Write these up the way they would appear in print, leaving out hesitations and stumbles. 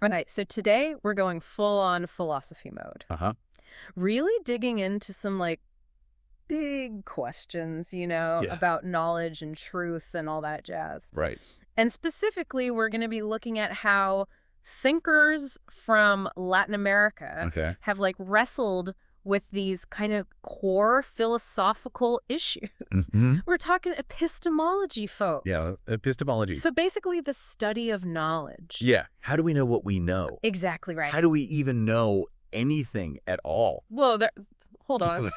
All right, so today we're going full on philosophy mode. Uh-huh. Really digging into some like big questions, Yeah. about knowledge and truth and all that jazz. Right. And specifically, we're going to be looking at how thinkers from Latin America Okay. have like wrestled with these kind of core philosophical issues. Mm-hmm. We're talking epistemology, folks. Yeah, epistemology. So basically the study of knowledge. Yeah. How do we know what we know? Exactly right. How do we even know anything at all? Whoa, hold on.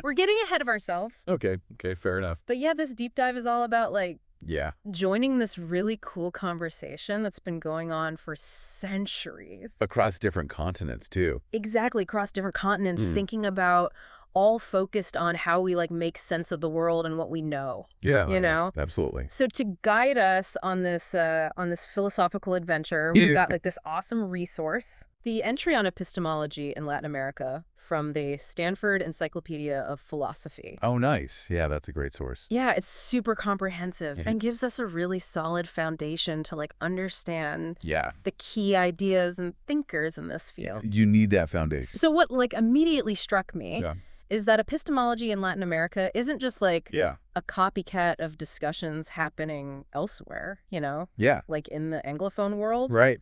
We're getting ahead of ourselves. Okay, fair enough. But yeah, this deep dive is all about like Yeah. joining this really cool conversation that's been going on for centuries. Across different continents, too. Exactly, across different continents, thinking about all focused on how we like make sense of the world and what we know. Yeah. Absolutely. So to guide us on this philosophical adventure, we've got like this awesome resource, the entry on epistemology in Latin America from the Stanford Encyclopedia of Philosophy. Oh, nice. Yeah, that's a great source. Yeah, it's super comprehensive and gives us a really solid foundation to like understand the key ideas and thinkers in this field. You need that foundation. So what like immediately struck me is that epistemology in Latin America isn't just like a copycat of discussions happening elsewhere, like in the Anglophone world. Right.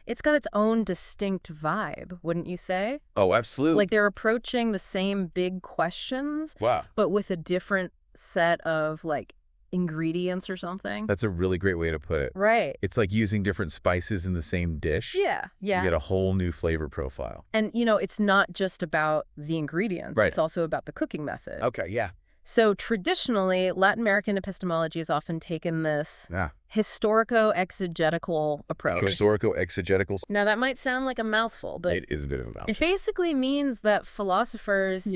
It's got its own distinct vibe, wouldn't you say? Oh, absolutely. Like they're approaching the same big questions, but with a different set of like ingredients or something. That's a really great way to put it. Right. It's like using different spices in the same dish. Yeah. You get a whole new flavor profile. And, it's not just about the ingredients. Right. It's also about the cooking method. Okay, yeah. So traditionally, Latin American epistemology has often taken this historico-exegetical approach. Historico-exegetical. Now, that might sound like a mouthful, but it is a bit of a mouthful. It basically means that philosophers,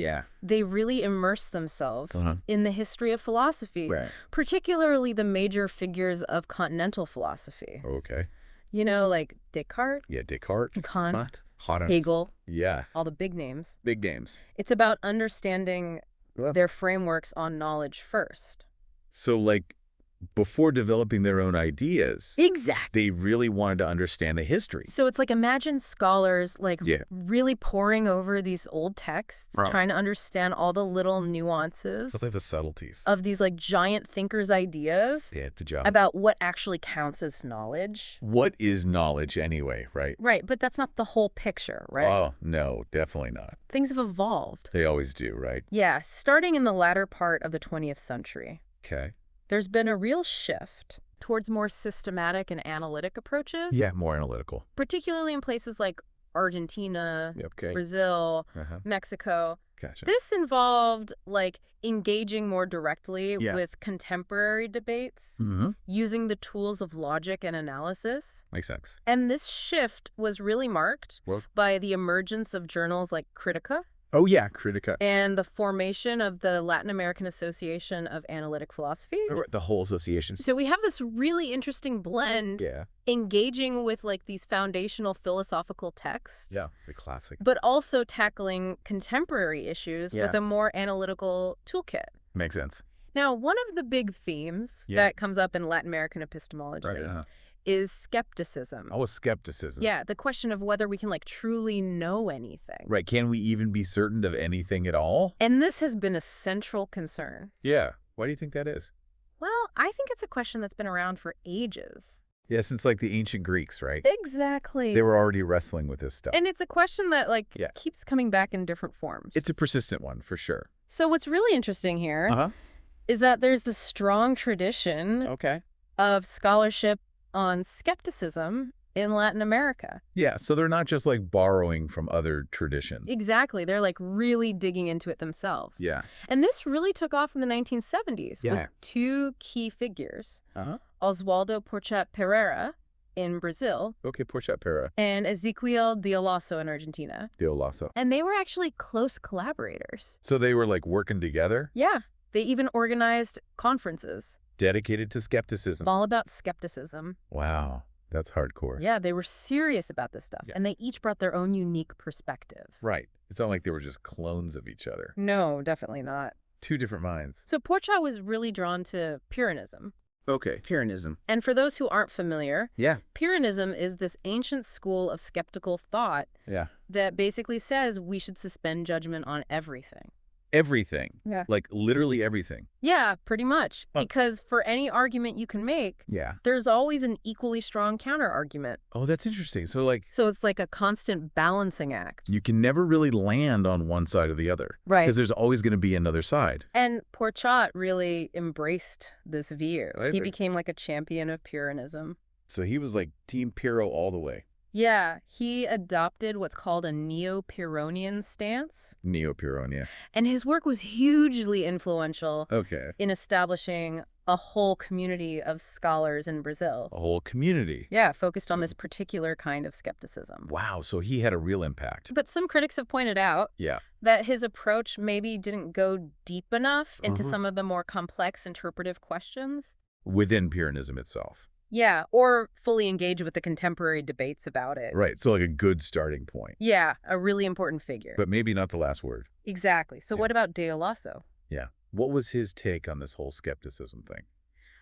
they really immerse themselves in the history of philosophy, particularly the major figures of continental philosophy. Okay. Like Descartes. Yeah, Descartes. Kant. Hegel. Yeah. All the big names. Big names. It's about understanding their frameworks on knowledge first. So, like, before developing their own ideas, exactly, they really wanted to understand the history. So it's like imagine scholars like really poring over these old texts, trying to understand all the little nuances, like the subtleties of these like giant thinkers' ideas about what actually counts as knowledge. What is knowledge anyway, right? Right, but that's not the whole picture, right? Oh, no, definitely not. Things have evolved. They always do, right? Yeah, starting in the latter part of the 20th century. Okay. There's been a real shift towards more systematic and analytic approaches. Yeah, more analytical. Particularly in places like Argentina, Brazil, Mexico. Gotcha. This involved like engaging more directly with contemporary debates, using the tools of logic and analysis. Makes sense. And this shift was really marked by the emergence of journals like Critica. Oh, yeah, Critica. And the formation of the Latin American Association of Analytic Philosophy. The whole association. So we have this really interesting blend engaging with like these foundational philosophical texts. Yeah, the classic. But also tackling contemporary issues with a more analytical toolkit. Makes sense. Now, one of the big themes that comes up in Latin American epistemology is skepticism. Oh, skepticism. Yeah, the question of whether we can like truly know anything. Right, can we even be certain of anything at all? And this has been a central concern. Yeah, why do you think that is? Well, I think it's a question that's been around for ages. Yeah, since like the ancient Greeks, right? Exactly. They were already wrestling with this stuff. And it's a question that like keeps coming back in different forms. It's a persistent one, for sure. So what's really interesting here is that there's this strong tradition of scholarship on skepticism in Latin America. Yeah, so they're not just like borrowing from other traditions. Exactly. They're like really digging into it themselves. Yeah. And this really took off in the 1970s with two key figures. Oswaldo Porchat Pereira in Brazil. Okay, Porchat Pereira. And Ezequiel de Olaso in Argentina. De Olaso. And they were actually close collaborators. So they were like working together? Yeah. They even organized conferences. Dedicated to skepticism. All about skepticism. Wow, that's hardcore. Yeah, they were serious about this stuff, and they each brought their own unique perspective. Right. It's not like they were just clones of each other. No, definitely not. Two different minds. So Porchat was really drawn to Pyrrhonism. Okay. Pyrrhonism. And for those who aren't familiar, Yeah. Pyrrhonism is this ancient school of skeptical thought Yeah. that basically says we should suspend judgment on everything. Everything. Yeah. Like literally everything. Yeah, pretty much. Huh. Because for any argument you can make, Yeah. there's always an equally strong counter-argument. Oh, that's interesting. So like So it's like a constant balancing act. you can never really land on one side or the other. Right. Because there's always going to be another side. And Porchat really embraced this view. I He think- became like a champion of Pyrrhonism. So he was like Team Pyrrho all the way. Yeah, he adopted what's called a neo-Pyrrhonian stance. Neo-Pyrrhon, yeah. And his work was hugely influential Okay. in establishing a whole community of scholars in Brazil. A whole community. Yeah, focused on this particular kind of skepticism. Wow. So he had a real impact. But some critics have pointed out Yeah. that his approach maybe didn't go deep enough into Uh-huh. some of the more complex interpretive questions. Within Pyrrhonism itself. Yeah, or fully engage with the contemporary debates about it. Right. So like a good starting point. Yeah, a really important figure. But maybe not the last word. Exactly. So Yeah. what about Deo Lasso? Yeah. What was his take on this whole skepticism thing?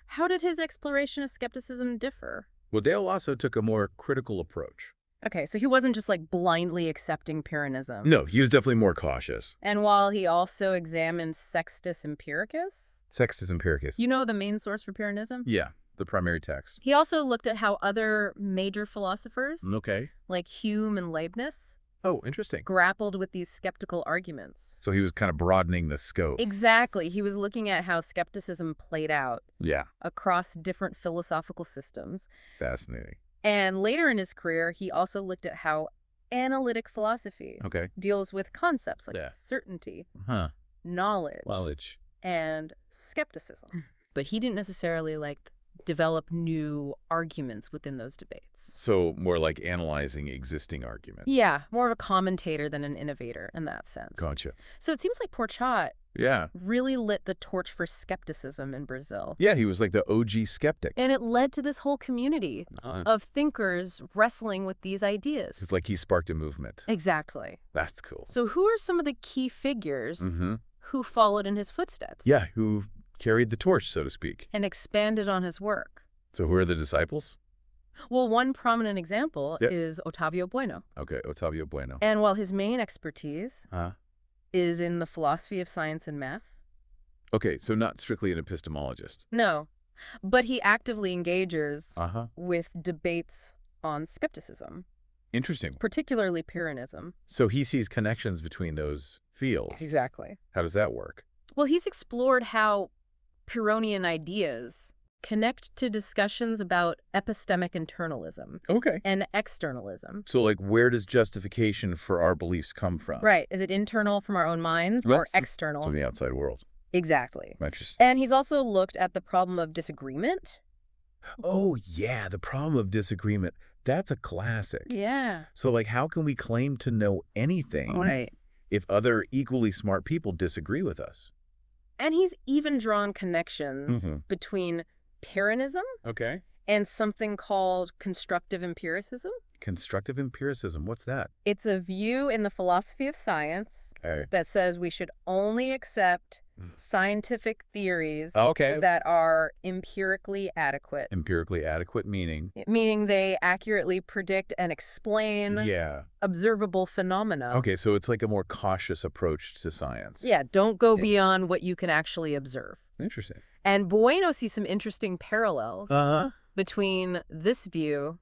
How did his exploration of skepticism differ? Well, Dale also took a more critical approach. Okay, so he wasn't just like blindly accepting Pyrrhonism. No, he was definitely more cautious. And while he also examined Sextus Empiricus, Sextus Empiricus. you know the main source for Pyrrhonism? Yeah, the primary text. He also looked at how other major philosophers, Okay. like Hume and Leibniz, Oh, interesting. grappled with these skeptical arguments. So he was kind of broadening the scope. Exactly. He was looking at how skepticism played out Yeah, across different philosophical systems. fascinating. And later in his career, he also looked at how analytic philosophy Okay. deals with concepts like Yeah. certainty, Huh. knowledge, Knowledge. and skepticism. But he didn't necessarily like develop new arguments within those debates. So more like analyzing existing arguments. Yeah, more of a commentator than an innovator in that sense. Gotcha. So it seems like Porchat Yeah. really lit the torch for skepticism in Brazil. Yeah, he was like the OG skeptic. And it led to this whole community of thinkers wrestling with these ideas. It's like he sparked a movement. Exactly. That's cool. So who are some of the key figures Mm-hmm. who followed in his footsteps? Yeah, who carried the torch, so to speak. And expanded on his work? So who are the disciples? Well, one prominent example Yeah. is Otávio Bueno. Okay, Otávio Bueno. And while his main expertise Huh? is in the philosophy of science and math, Okay, so not strictly an epistemologist. no, but he actively engages Uh-huh. with debates on skepticism, Interesting. particularly Pyrrhonism. So he sees connections between those fields. Exactly. How does that work? Well, he's explored how Pyrrhonian ideas connect to discussions about epistemic internalism Okay. and externalism. So, like, where does justification for our beliefs come from? Right. Is it internal from our own minds Well, or external? From the outside world. Exactly. Interesting. And he's also looked at the problem of disagreement. Oh, yeah, the problem of disagreement. That's a classic. Yeah. So, like, how can we claim to know anything if other equally smart people disagree with us? And he's even drawn connections Mhm. between Pyrrhonism Okay. and something called constructive empiricism. Constructive empiricism. What's that? It's a view in the philosophy of science that says we should only accept scientific theories Okay. that are empirically adequate, Empirically adequate meaning. meaning they accurately predict and explain Yeah. observable phenomena. Okay, so it's like a more cautious approach to science. Yeah, don't go beyond what you can actually observe. Interesting. And Bueno sees some interesting parallels Uh-huh. between this view.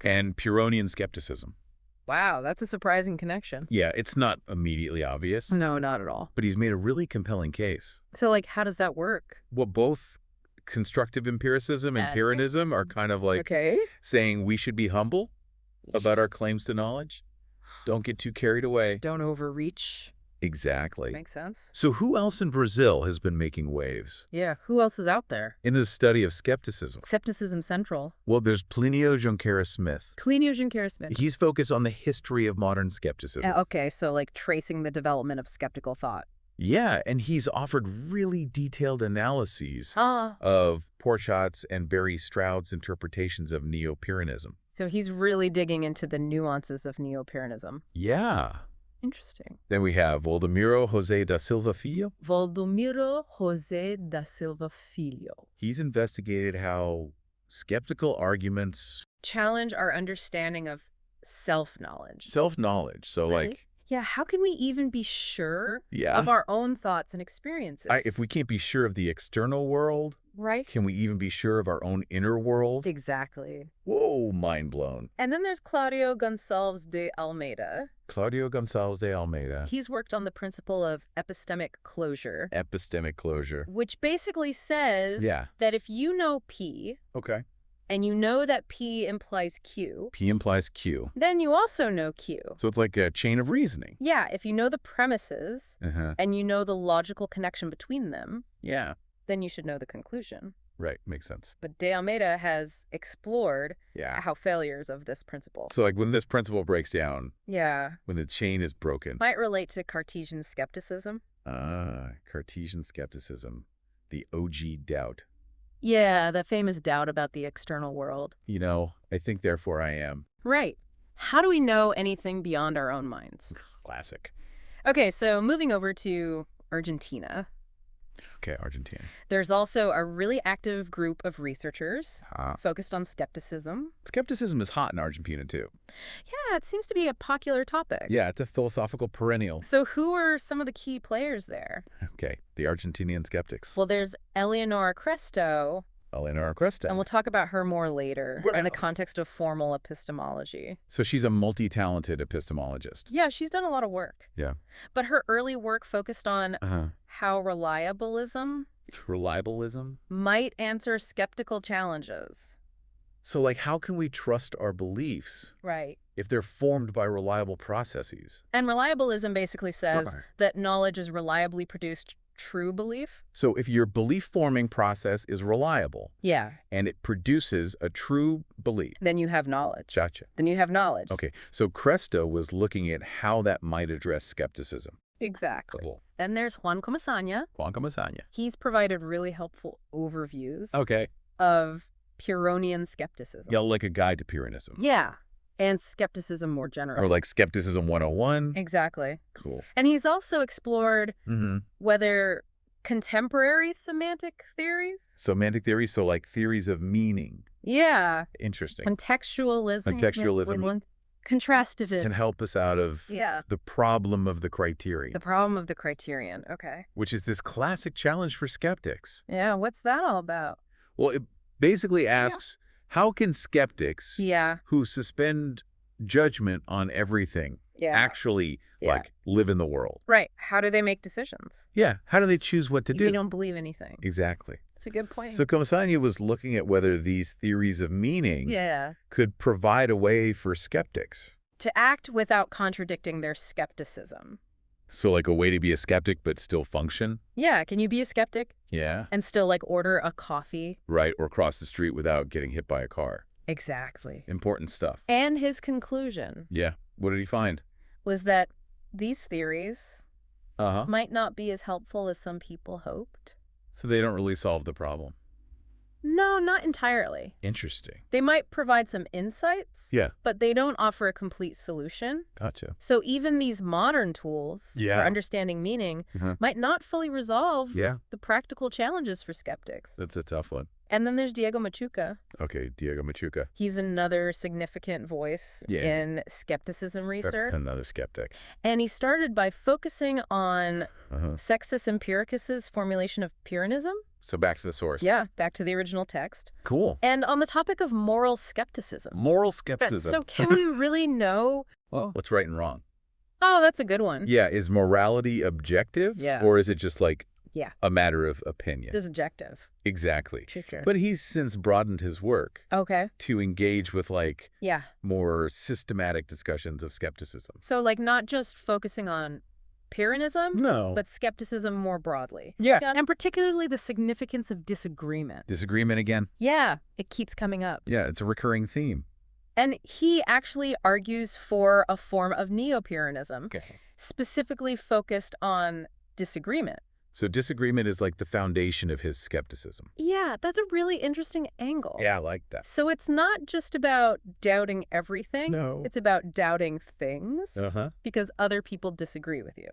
And Pyrrhonian skepticism. Wow, that's a surprising connection. Yeah, it's not immediately obvious, No, not at all. but he's made a really compelling case. So, like, how does that work? Well, both constructive empiricism and Pyrrhonism are kind of like saying we should be humble about our claims to knowledge. Don't get too carried away. Don't overreach. Exactly. Makes sense. So who else in Brazil has been making waves Yeah, who else is out there? in the study of skepticism? Skepticism Central. Well, there's Plinio Junqueira Smith. Plinio Junqueira Smith. He's focused on the history of modern skepticism. Okay, so like tracing the development of skeptical thought. Yeah, and he's offered really detailed analyses Ah. of Porchat's and Barry Stroud's interpretations of Neo-Pyrrhonism. So he's really digging into the nuances of Neo-Pyrrhonism. Yeah. Interesting. Then we have Valdomiro José da Silva Filho. Valdomiro José da Silva Filho. He's investigated how skeptical arguments challenge our understanding of self-knowledge. Self-knowledge. So, Right? like, Yeah, how can we even be sure yeah. of our own thoughts and experiences? If we can't be sure of the external world, Right? can we even be sure of our own inner world? Exactly. Whoa, mind blown. And then there's Claudio Gonçalves de Almeida. Claudio Gonçalves de Almeida. He's worked on the principle of epistemic closure. Epistemic closure. Which basically says that if you know P, okay, and you know that P implies Q. P implies Q. Then you also know Q. So it's like a chain of reasoning. Yeah, if you know the premises and you know the logical connection between them, then you should know the conclusion. Right, makes sense. But De Almeida has explored how failures of this principle. So like when this principle breaks down, when the chain is broken. Might relate to Cartesian skepticism. Cartesian skepticism, the OG doubt. Yeah, the famous doubt about the external world. You know, I think therefore I am. Right. How do we know anything beyond our own minds? Classic. Okay, so moving over to Argentina. Okay, Argentina. There's also a really active group of researchers focused on skepticism. Skepticism is hot in Argentina, too. Yeah, it seems to be a popular topic. Yeah, it's a philosophical perennial. So who are some of the key players there? Okay, the Argentinian skeptics. Well, there's Eleonora Cresto. Eleonora Cresto. And we'll talk about her more later in the context of formal epistemology. So she's a multi-talented epistemologist. Yeah, she's done a lot of work. Yeah. But her early work focused on how reliabilism might answer skeptical challenges. So, like, how can we trust our beliefs? Right. If they're formed by reliable processes? And reliabilism basically says that knowledge is reliably produced true belief. So if your belief-forming process is reliable and it produces a true belief, then you have knowledge. Gotcha. Then you have knowledge. Okay, so Cresto was looking at how that might address skepticism. Exactly. Cool. Then there's Juan Comesaña. He's provided really helpful overviews of Pyrrhonian skepticism. Yeah, like a guide to Pyrrhonism. Yeah. And skepticism more generally. Or like Skepticism 101. Exactly. Cool. And he's also explored whether contemporary semantic theories. Semantic theories, so like theories of meaning. Yeah. Interesting. Contextualism. Contrastivism. Can help us out of the problem of the criterion. The problem of the criterion. Okay. Which is this classic challenge for skeptics. Yeah. What's that all about? Well, it basically asks, how can skeptics who suspend judgment on everything actually like live in the world? Right. How do they make decisions? Yeah. How do they choose what to do? They don't believe anything. Exactly. That's a good point. So Comesaña was looking at whether these theories of meaning could provide a way for skeptics to act without contradicting their skepticism. So like a way to be a skeptic but still function? Yeah. Can you be a skeptic? Yeah. And still like order a coffee? Right. Or cross the street without getting hit by a car. Exactly. Important stuff. And his conclusion. Yeah. What did he find? Was that these theories might not be as helpful as some people hoped. So they don't really solve the problem. No, not entirely. Interesting. They might provide some insights, but they don't offer a complete solution. Gotcha. So even these modern tools for understanding meaning might not fully resolve the practical challenges for skeptics. That's a tough one. And then there's Diego Machuca. Okay, Diego Machuca. He's another significant voice in skepticism research. Another skeptic. And he started by focusing on Sextus Empiricus's formulation of Pyrrhonism. So back to the source. Yeah, back to the original text. Cool. And on the topic of moral skepticism. Moral skepticism. So can we really know? What's right and wrong? Oh, that's a good one. Yeah, is morality objective? Yeah. Or is it just like a matter of opinion? It is objective. Exactly. Sure. But he's since broadened his work to engage with like more systematic discussions of skepticism. So like not just focusing on Pyrrhonism, but skepticism more broadly. Yeah. And particularly the significance of disagreement. Disagreement again? Yeah, it keeps coming up. Yeah, it's a recurring theme. And he actually argues for a form of neo-Pyrrhonism, specifically focused on disagreement. So disagreement is like the foundation of his skepticism. Yeah, that's a really interesting angle. Yeah, I like that. So it's not just about doubting everything. No. It's about doubting things because other people disagree with you.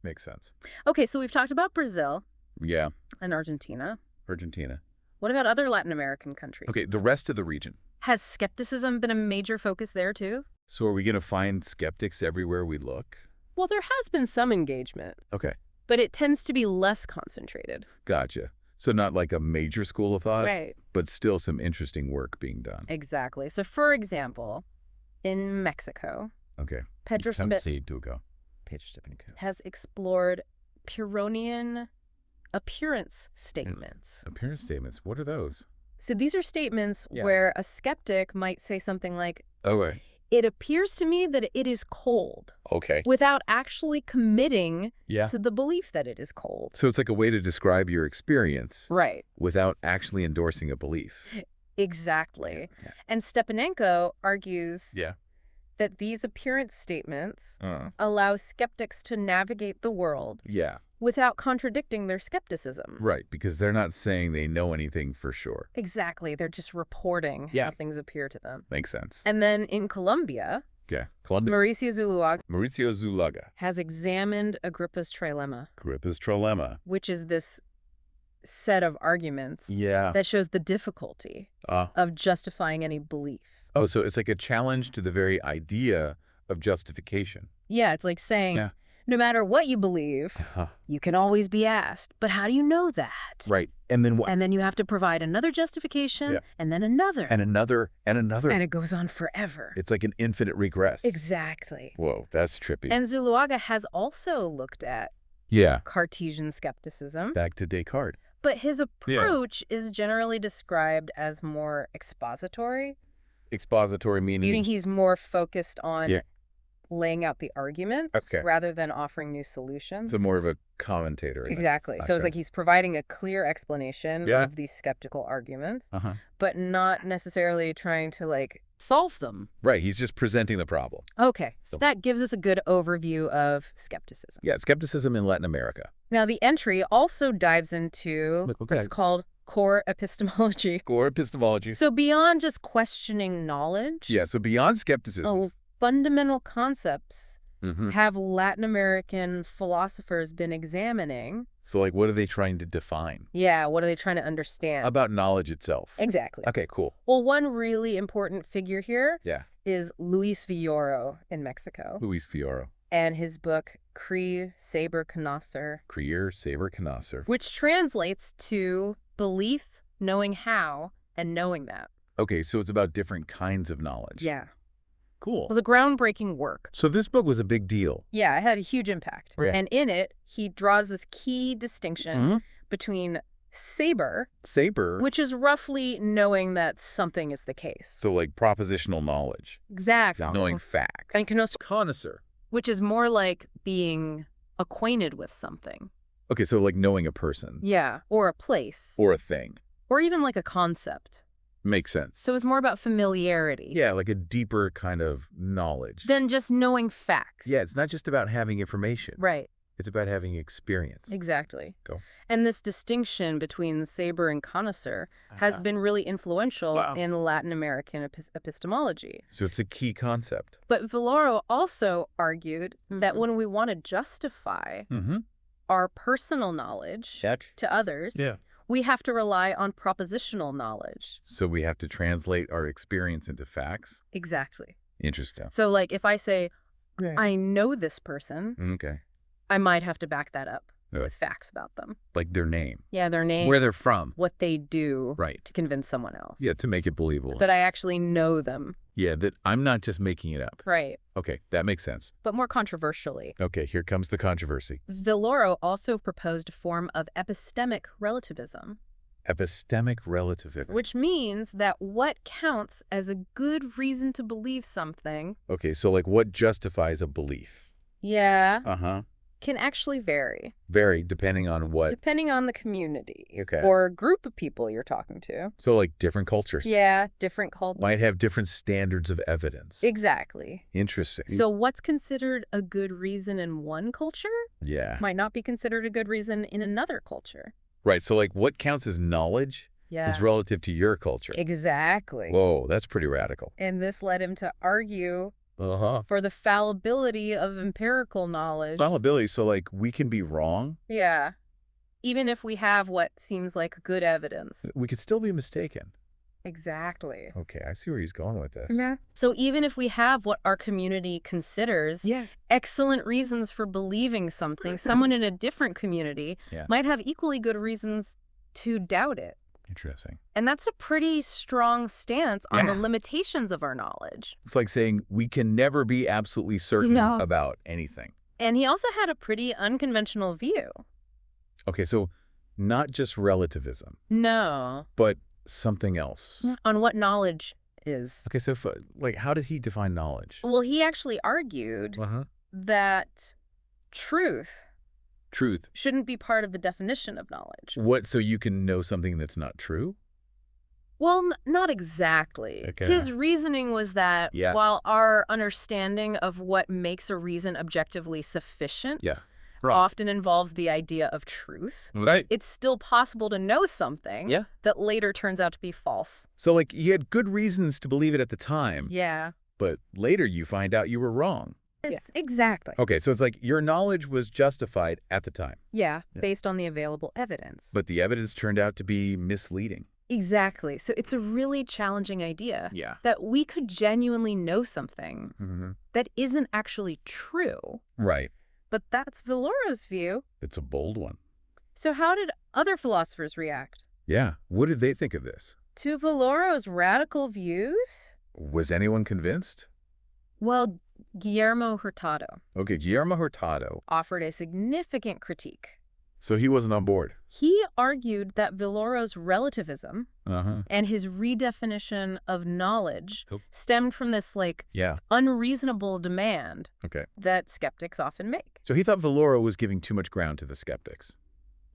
Makes sense. Okay, so we've talked about Brazil. Yeah. And Argentina. Argentina. What about other Latin American countries? Okay, the rest of the region. Has skepticism been a major focus there too? So are we going to find skeptics everywhere we look? Well, there has been some engagement. Okay. But it tends to be less concentrated. Gotcha. So not like a major school of thought, right? But still some interesting work being done. Exactly. So for example, in Mexico, Pedro Stepanico has explored Pyrrhonian appearance statements. Appearance statements? What are those? So these are statements where a skeptic might say something like, Okay. It appears to me that it is cold. Okay. Without actually committing to the belief that it is cold. So it's like a way to describe your experience. Right. Without actually endorsing a belief. Exactly. Yeah. And Stepanico argues that these appearance statements allow skeptics to navigate the world without contradicting their skepticism. Right, because they're not saying they know anything for sure. Exactly. They're just reporting how things appear to them. Makes sense. And then in Colombia, Mauricio Zuluaga has examined Agrippa's trilemma. Which is this set of arguments that shows the difficulty of justifying any belief. Oh, so it's like a challenge to the very idea of justification. Yeah, it's like saying, no matter what you believe, you can always be asked, but how do you know that? Right. And then what? And then you have to provide another justification, and then another. And another, and another. And it goes on forever. It's like an infinite regress. Exactly. Whoa, that's trippy. And Zuluaga has also looked at Cartesian skepticism. Back to Descartes. But his approach is generally described as more expository. Expository meaning he's more focused on laying out the arguments rather than offering new solutions. So more of a commentator. Exactly. So it's like he's providing a clear explanation of these skeptical arguments, but not necessarily trying to like solve them. Right. He's just presenting the problem. Okay. So that gives us a good overview of skepticism. Yeah. Skepticism in Latin America. Now, the entry also dives into what's called core epistemology. Core epistemology. So beyond just questioning knowledge. Yeah. So beyond skepticism. Fundamental concepts have Latin American philosophers been examining. So like, what are they trying to define? Yeah, what are they trying to understand? About knowledge itself. Exactly. Okay, cool. Well, one really important figure here is Luis Villoro in Mexico. Luis Villoro. And his book, Crier Saber Conocer. Crier Saber Conocer. Which translates to belief, knowing how, and knowing that. Okay, so it's about different kinds of knowledge. Yeah. Cool. It was a groundbreaking work. So this book was a big deal. Yeah, it had a huge impact. Yeah. And in it, he draws this key distinction between saber, which is roughly knowing that something is the case. So like propositional knowledge. Exactly. Knowing facts. And connoisseur, which is more like being acquainted with something. Okay, so like knowing a person. Yeah, or a place. Or a thing. Or even like a concept. Makes sense. So it's more about familiarity. Yeah, like a deeper kind of knowledge. Than just knowing facts. Yeah, it's not just about having information. Right. It's about having experience. Exactly. Go. And this distinction between saber and connoisseur has been really influential in Latin American epistemology. So it's a key concept. But Villoro also argued that when we want to justify our personal knowledge to others, we have to rely on propositional knowledge. So we have to translate our experience into facts? Exactly. Interesting. So like if I say, I know this person, I might have to back that up with facts about them. Like their name. Yeah, their name. Where they're from. What they do to convince someone else. Yeah, to make it believable. That I actually know them. Yeah, that I'm not just making it up. Right. Okay, that makes sense. But more controversially. Okay, here comes the controversy. Villoro also proposed a form of epistemic relativism. Epistemic relativism. Which means that what counts as a good reason to believe something. Okay, so like what justifies a belief? Yeah. Can actually vary. Vary depending on what? Depending on the community. Or group of people you're talking to. So like different cultures. Yeah, different cultures. Might have different standards of evidence. Exactly. Interesting. So what's considered a good reason in one culture might not be considered a good reason in another culture. Right. So, like, what counts as knowledge is relative to your culture. Exactly. Whoa, that's pretty radical. And this led him to argue for the fallibility of empirical knowledge. Fallibility, so, like, we can be wrong? Yeah. Even if we have what seems like good evidence. We could still be mistaken. Exactly. Okay, I see where he's going with this. Yeah. So even if we have what our community considers excellent reasons for believing something, someone in a different community might have equally good reasons to doubt it. Interesting. And that's a pretty strong stance on the limitations of our knowledge. It's like saying we can never be absolutely certain about anything. And he also had a pretty unconventional view. Okay, so not just relativism. No. But something else. On what knowledge is. Okay, so like, how did he define knowledge? Well, he actually argued that truth shouldn't be part of the definition of knowledge. What, so you can know something that's not true? Well, not exactly. Okay. His reasoning was that while our understanding of what makes a reason objectively sufficient often involves the idea of truth, it's still possible to know something that later turns out to be false. So, like, you had good reasons to believe it at the time. Yeah. But later you find out you were wrong. Exactly. Okay, so it's like your knowledge was justified at the time. Yeah, based on the available evidence. But the evidence turned out to be misleading. Exactly. So it's a really challenging idea that we could genuinely know something that isn't actually true. Right. But that's Villoro's view. It's a bold one. So how did other philosophers react? Yeah. What did they think of this? To Villoro's radical views? Was anyone convinced? Well, Guillermo Hurtado. Okay, Guillermo Hurtado offered a significant critique. So he wasn't on board? He argued that Villoro's relativism and his redefinition of knowledge stemmed from this, like, unreasonable demand that skeptics often make. So he thought Villoro was giving too much ground to the skeptics.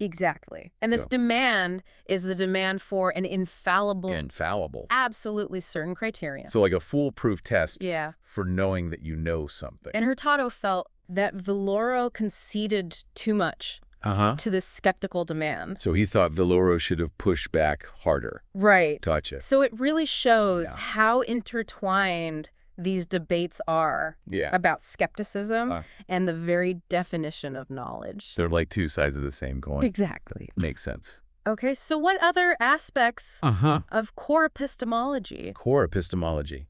Exactly. And this demand is the demand for an infallible, absolutely certain criterion. So like a foolproof test for knowing that you know something. And Hurtado felt that Villoro conceded too much to this skeptical demand. So he thought Villoro should have pushed back harder. Right. Gotcha. So it really shows how intertwined these debates are about skepticism and the very definition of knowledge. They're like two sides of the same coin. Exactly. Makes sense. Okay, so what other aspects of core epistemology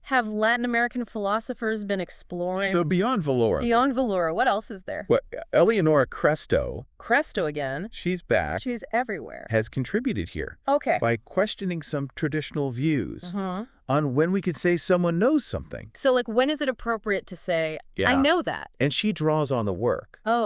have Latin American philosophers been exploring? So beyond Villoro. Beyond Villoro, what else is there? Well, Eleonora Cresto. Cresto again. She's back. She's everywhere. Has contributed here. Okay. By questioning some traditional views on when we could say someone knows something. So, like, when is it appropriate to say, I know that? And she draws on the work